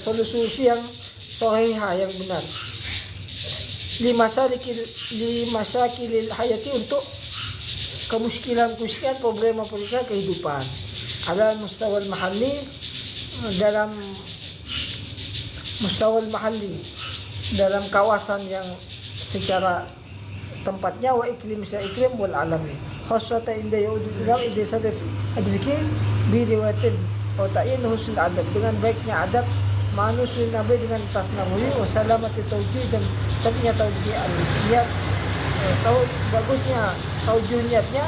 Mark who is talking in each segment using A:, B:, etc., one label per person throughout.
A: solusi yang sahihah, yang benar. Limasyakilil hayati, untuk kemuskilan problema kehidupan. Ada mustawal mahalli, dalam mustawal mahalli, dalam kawasan yang secara tempatnya, wa iklim wal alami khasata inda yaudul ilam inda sadaf adfiki bi riwayatin wa ta'yin husnul adab, dengan baiknya adab manusul nabi, dengan tasnawi wa salamati tauji, dan sabnya tauji niat, bagusnya taujuh niatnya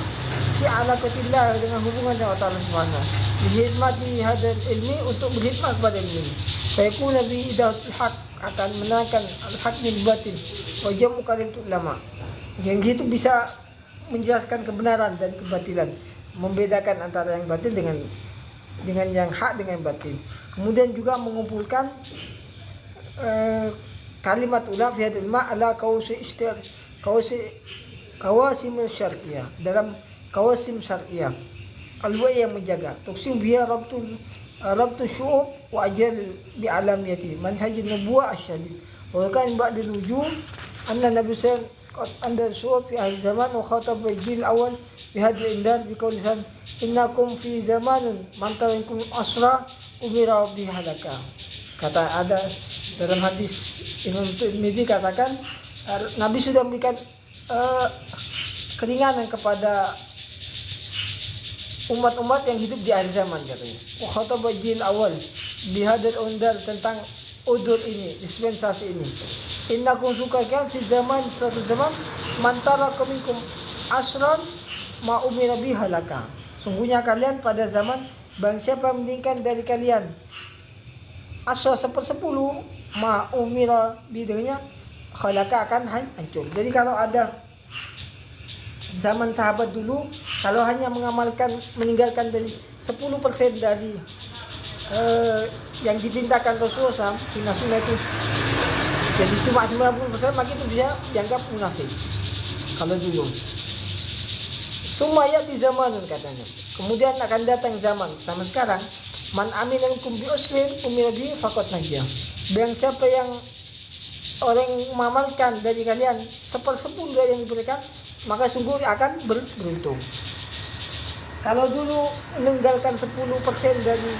A: fi alaqatillah, dengan hubungan dengan Allah Subhanahu, dihikmati hadal ilmi, untuk berkhidmat kepada ilmu. Fayakun nabi idatul haq, akan menangkan al-haq min batin wa jamu kalim ulama, yang gitu bisa menjelaskan kebenaran dan kebatilan, membedakan antara yang batin dengan yang hak dengan batin. Kemudian juga mengumpulkan kalimat ulama fi hadil ma ala kawasim syar'iyah, dalam kawasim syar'iyah al-wa' yang menjaga tuksim biya rabtu syu'ub wa ajal bi alamiyati manhaj nubuwah asyadid, wa kan ba'd al-wujuh anna nabiy qad andal syu'ub fi ahli zaman wa khatab al-jil awal bi hadil indal bi qawlisan innakum fi zamanin man tarinkum asra umira bi halaka. Kata ada dalam hadis Imam Tirmidzi, katakan Nabi sudah memberikan keringanan kepada umat-umat yang hidup di akhir zaman, katanya. Khatab jil awal bihadal undar, tentang udur ini, dispensasi ini. Innakum sukakan fi zaman, suatu zaman, mantara minkum asran ma umira bi halaka. Sungguhnya kalian pada zaman, bang siapa meninggalkan dari kalian asal 1/10 ma umira bidanya khalaka, akan hancur. Jadi kalau ada zaman sahabat dulu, kalau hanya meninggalkan dari 10% dari yang dipintakan Rasulullah SAW, sunnah-sunnah itu, jadi cuma 90%, maka itu bisa dianggap munafik kalau dulu. Sumayati zamanun, katanya. Kemudian akan datang zaman sama sekarang, man amila minkum bi uslin umira bi faqad najah. Barang siapa yang orang yang mengamalkan dari kalian 1/10 dari yang diberikan, maka sungguh akan beruntung. Kalau dulu meninggalkan 10% dari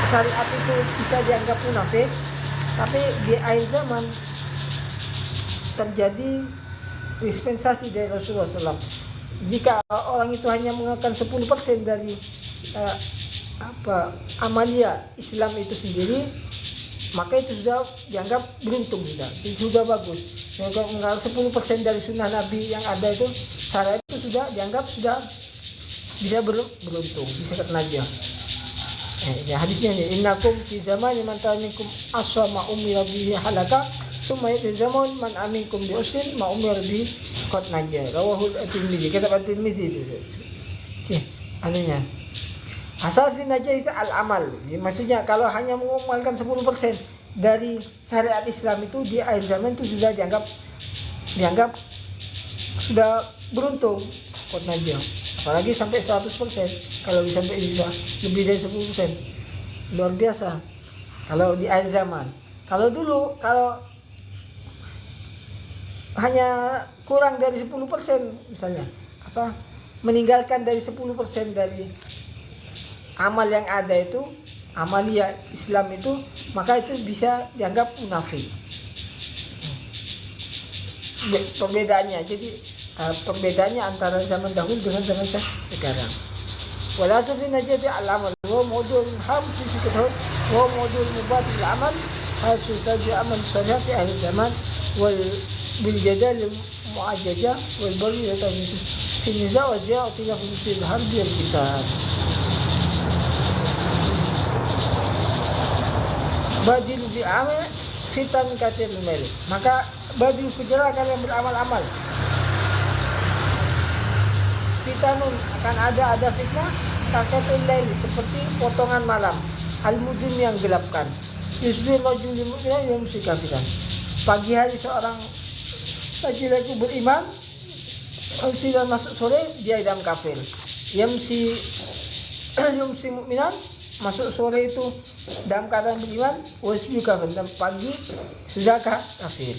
A: syariat itu bisa dianggap munafik, tapi di akhir zaman terjadi dispensasi dari Rasulullah SAW. Jika orang itu hanya mengamalkan 10% dari amalia Islam itu sendiri, maka itu sudah dianggap beruntung, sudah bagus. Kalau 10% dari sunnah Nabi yang ada itu, syariat itu sudah dianggap sudah bisa beruntung, bisa najah. Ya hadisnya nih, innakum fi zamani man minkum asma umira bihi halaka summa yati zaman man aminkum bi usin ma umira bihi qad najah. Rawahul at-Tirmidzi. Kata at-Tirmidzi itu. Anunya. Asal fi najah itu al-amal. Maksudnya kalau hanya mengamalkan 10% dari syariat Islam itu di akhir zaman itu sudah dianggap sudah beruntung, qad najah. Apalagi sampai 100%, kalau bisa lebih dari 10%, luar biasa kalau di akhir zaman. Kalau dulu, kalau hanya kurang dari 10% misalnya, meninggalkan dari 10% dari amal yang ada itu, amalia Islam itu, maka itu bisa dianggap munafik. Perbedaannya, jadi perbedaannya antara zaman dahulu dengan zaman sekarang. Wala sufi najati al-amal wa mawdu'un ham fi fikr wa mawdu'un mubadil al-amal hasu tabi amal salih fi ahli zaman wal bil jadal mu'ajjajah wal bari yatawitu fi niza' wa ziya'ati la fi musil harbi al-kitab. Badil bi'amal fitan katil mel. Maka badil segera kalian beramal-amal. Fitanun, akan ada fitnah, kakatul lail, seperti potongan malam, al-mudim yang gelapkan. Yusbir rajulul mu'min yumsi kafiran. Pagi hari seorang laki-laki beriman, yumsi dan masuk sore dia dalam kafir. Yumsi mu'minan, masuk sore itu dalam keadaan beriman, wasbi kafir, dan pagi sudah kafir.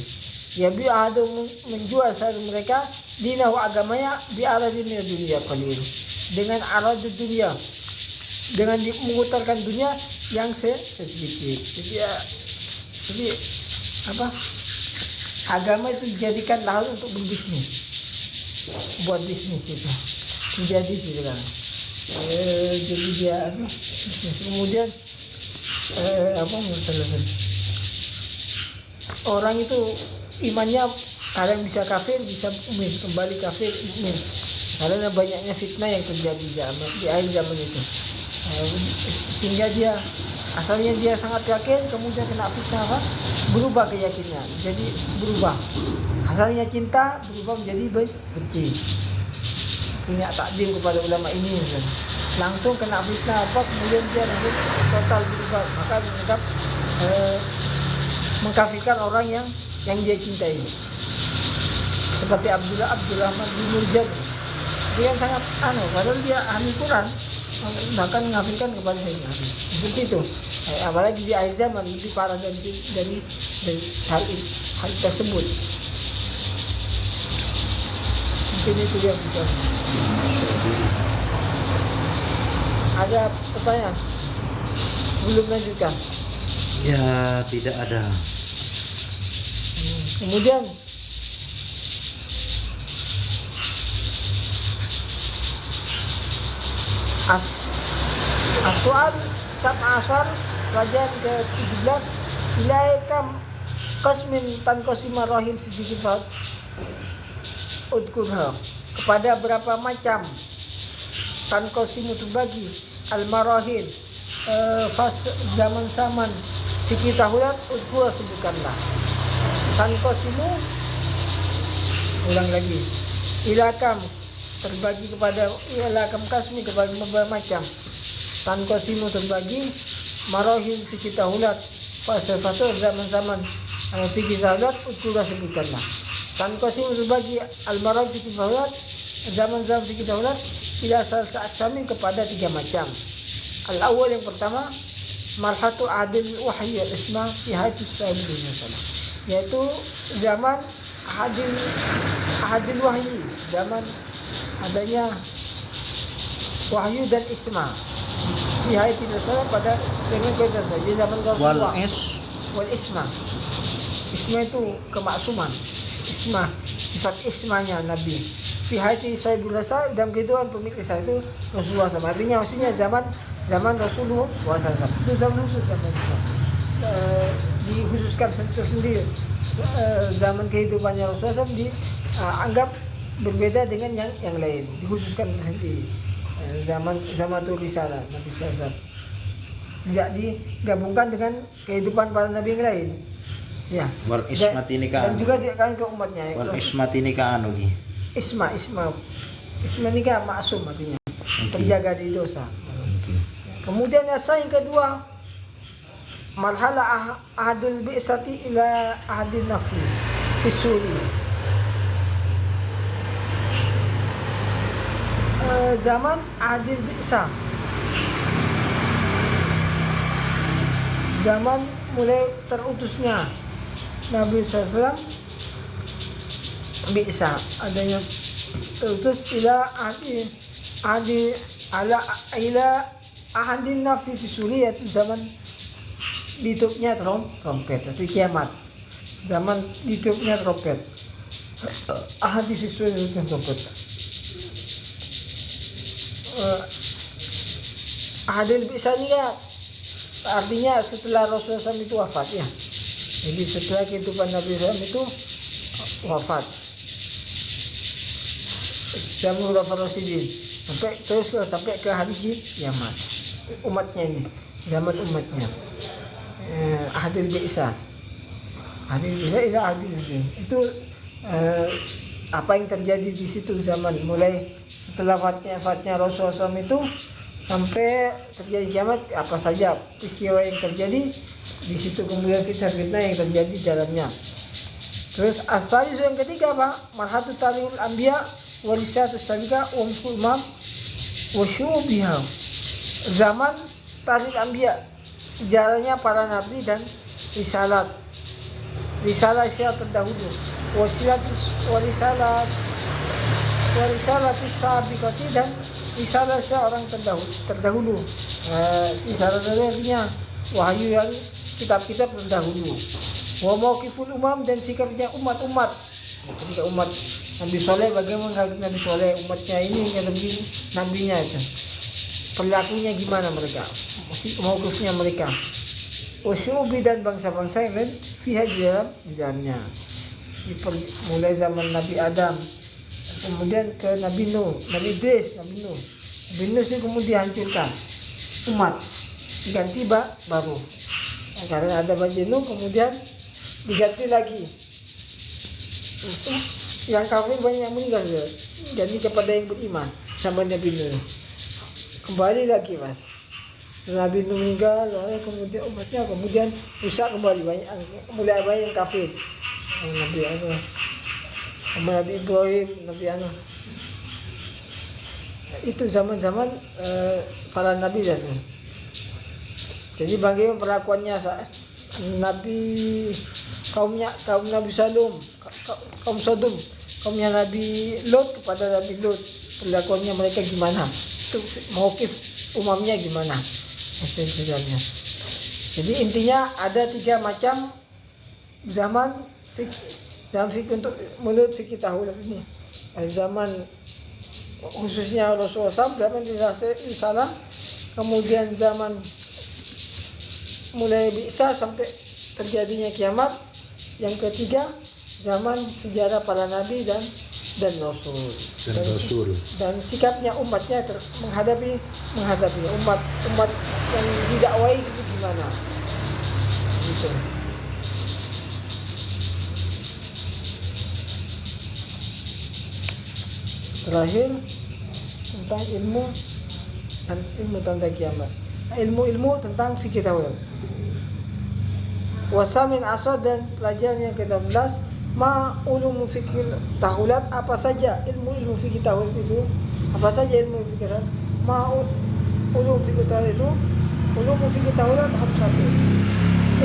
A: Ya ada menjual satu mereka dina wa agamanya bi'aradin dunia qalil, dengan arad dunia, dengan memutarkan dunia yang sedikit. Jadi apa? Agama itu dijadikan lahan untuk berbisnis, buat bisnis itu terjadi sih kan. Jadi dia bisnis. Kemudian masalah orang itu imannya kadang bisa kafir, bisa mukmin, kembali kafir mukmin, karena banyaknya fitnah yang terjadi di akhir zaman itu. Sehingga dia asalnya dia sangat yakin, kemudian kena fitnah apa? Berubah keyakinannya, jadi berubah. Asalnya cinta berubah menjadi benci. Punya takdim kepada ulama ini misalnya. Langsung kena fitnah apa, kemudian dia langsung total berubah, maka menganggap mengkafirkan orang yang dia cintai. Seperti Abdurrahman bin Murjad, dia yang sangat padahal dia ahli Quran, bahkan mengkafirkan kepada Sayyidina Ali. Seperti itu. Apalagi di akhir zaman lebih parah dari hal tersebut. Mungkin itu yang bisa. Ada pertanyaan sebelum lanjutkan?
B: Ya, tidak ada.
A: Kemudian as-soal sab'a asar pelajaran ke-17 ilaikam qasmin tanqasima rahil fi sifat udkurha, kepada berapa macam tanqasimu terbagi al-marahil fas zaman fikih tahulat udkur sebutkanlah. Tanqasimu, ulang lagi, ilakam terbagi kepada ilakam kasmi, kepada beberapa macam. Tanqasimu terbagi marahil fikih tahulat fasafatu zaman fikih tahulat udkur sebutkanlah. Tanqasimu terbagi al-marahil fikih tahulat zaman fikih tahulat ila sa'aksami, kepada 3 macam. Al-awwal, yang pertama, marhatu adil wahyi al-isma fi hadis sahabat Rasulullah, yaitu zaman adil wahyi, zaman adanya wahyu dan isma fi hadis Rasulullah, pada dengan kaitan zaman Rasulullah. Wal isma itu kemaksuman, isma sifat ismanya Nabi. Fi hati sahibul rasa, dalam kehidupan pemilik rasa itu Rasulullah SAW. Artinya maksudnya zaman Rasulullah SAW. Itu zaman khusus, dikhususkan tersendiri. Zaman kehidupannya Rasulullah SAW dianggap berbeda dengan yang lain, dikhususkan tersendiri. Zaman itu risalah Nabi SAW tidak digabungkan dengan kehidupan para nabi yang lain. Ya.
B: Wal ismat ini
A: dan juga diakan ke umatnya.
B: Wal ismat ini kan
A: Isma ini kan maksum, artinya terjaga dari dosa. Kemudian yang kedua, marhala ahadul bi'sati ila ahadin nafi fi suri. Zaman ahadil bi'sa, zaman mulai terutusnya Nabi SAW, bi'sa adanya terutus ila ahadin nafi fi suri, yaitu zaman ditutupnya trompet, itu kiamat. Zaman ditutupnya trompet, ahadi fi suri itu trompet. Ahadil bi'sa ini ya artinya setelah Rasulullah SAW itu wafat ya. Jadi setelah kehidupan Nabi SAW itu wafat, zaman Khulafaur Rasyidin, sampai ke hari kiamat. Umatnya ini, zaman umatnya. Ahadil bi'sa. Ahadil bi'sa ila ahadil itu apa yang terjadi di situ zaman mulai setelah wafatnya Rasulullah SAW itu sampai terjadi kiamat, apa saja peristiwa yang terjadi di situ, kemudian fitnah-fitnah yang terjadi di dalamnya. Terus asal yang ketiga apa? Marhatu tarihul anbiya walisatus sabiqa wa mufhumam wa syubiha. Zaman tarikh anbiya, sejarahnya para nabi dan risalah siapa terdahulu, warisalat sabiqati, dan risalah seorang terdahulu. Risalah itu artinya wahyu yang kitab-kitab terdahulu. Wa mauqiful umam, dan sikapnya umat-umat. Ketika umat Nabi Soleh, bagaimana Nabi Soleh, umatnya ini yang nabinya itu, perilakunya gimana mereka, mauqifnya mereka. Usyubi, dan bangsa-bangsa yang lain fiha, di dalamnya. Mulai zaman Nabi Adam, kemudian ke Nabi Nuh, Nabi Idris, Nabi Nuh itu kemudian hancurkan umat, diganti baru. Karena ada banjir Nuh, kemudian diganti lagi. Yang kafir banyak yang meninggal, jadi kepada yang beriman sama Nabi Nuh. Kembali lagi mas, setelah Nabi Nuh meninggal, kemudian umatnya kemudian rusak kembali, mulai banyak yang kafir. Nabi Ibrahim, Nabi itu zaman-zaman para nabi dan jadi bagaimana perlakuannya Nabi kaum Nabi Salum, kaum Sodom, kaumnya Nabi Lot kepada Nabi Lot, perlakuannya mereka gimana, itu mauqif umamnya gimana, sejarahnya. Jadi intinya ada 3 macam zaman fikih untuk menurut fikih tahun ini. Zaman khususnya Rasulullah SAW, zaman risalah, kemudian zaman mulai Bi'sa sampai terjadinya kiamat. Yang ketiga, zaman sejarah para nabi dan rasul. Dan sikapnya umatnya menghadapi umat yang didakwai itu gimana. Gitu. Terakhir tentang ilmu tentang kiamat. Ilmu tentang fikih tauhid. Wasamin asad, dan pelajaran yang ke-16, ma ulum fikih tahulat, apa saja ilmu fikih tauhid itu, apa saja ilmu fikih tauhid. Ma ulum fikih tauhid itu, ulum fikih tahulat harus satu.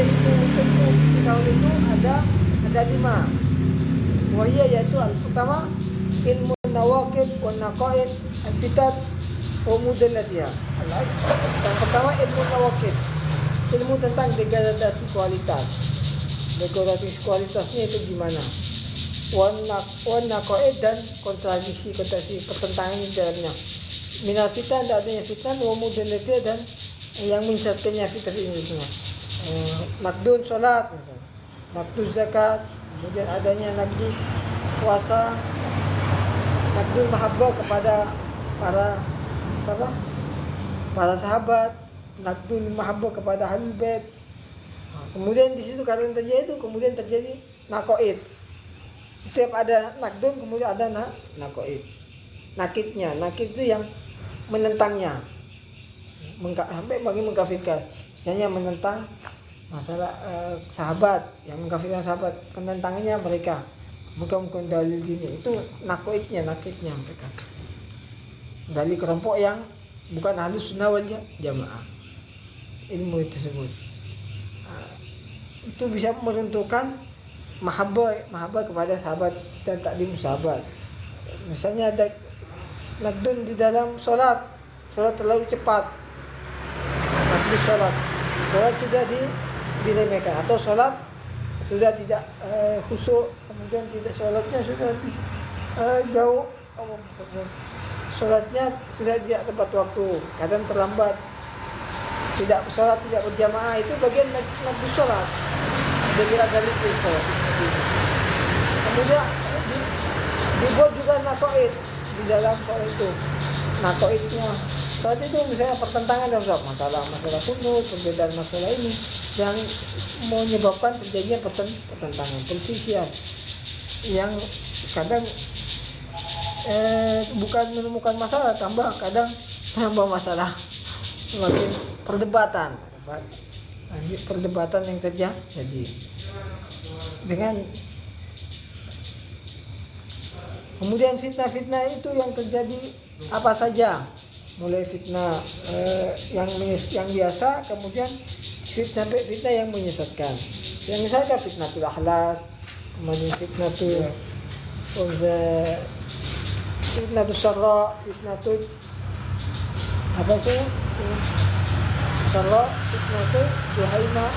A: Ilmu fikih tauhid itu ada 5. Wahia, yaitu pertama ilmu nawaqid wa naqaid al-fitat wa mudallatiha. Yang pertama ilmu nawaqid, ilmu tentang degradasi kualitas. Degradasi kualitasnya itu gimana? Wa naqaid, dan kontradiksi pertentangan di dalamnya. Minal fitan, dan adanya fitnah, wa mudallatiha, dan yang menyesatkannya fitnah ini semua. Nakdun salat misalnya, nakdus zakat, kemudian adanya nakdus puasa, nakdul mahabbah kepada para sahabat, nakdul mahabbah kepada ahlul bait. Kemudian di situ karena terjadi terjadi naqaid. Setiap ada nakdun kemudian ada naqaid. Nakidnya, nakid itu yang menentangnya. Sampai bagi mengkafirkan. Misalnya menentang masalah sahabat, yang mengkafirkan sahabat, penentangannya mereka. Bukan dalil gini, itu nakidnya mereka. Dari kelompok yang bukan Ahlus Sunnah wal Jamaah. Ilmu tersebut itu bisa menentukan mahabbah kepada sahabat dan takdim sahabat. Misalnya ada nakdun di dalam sholat terlalu cepat, nakdus sholat sudah diremehkan, atau sholat sudah tidak khusyuk, kemudian tidak sholatnya sudah jauh, sholatnya sudah tidak tepat waktu, kadang terlambat, sholat tidak berjamaah, itu bagian nakdus sholat. Jadi ada lagi sholat. Kemudian dibuat juga naqaid di dalam sholat itu. Naqaidnya sholat itu misalnya pertentangan dalam sholat, masalah kunut, perbedaan masalah ini yang menyebabkan terjadinya pertentangan, persisian yang kadang bukan menemukan masalah, tambah kadang menambah masalah, semakin perdebatan yang terjadi dengan kemudian fitnah itu yang terjadi apa saja mulai fitnah yang biasa, kemudian fitnah yang menyesatkan. Yang misalkan fitnatul ahlas, kemudian fitnatul sarra, fitnatul apa sih? Sarra, fitnatul duhaima,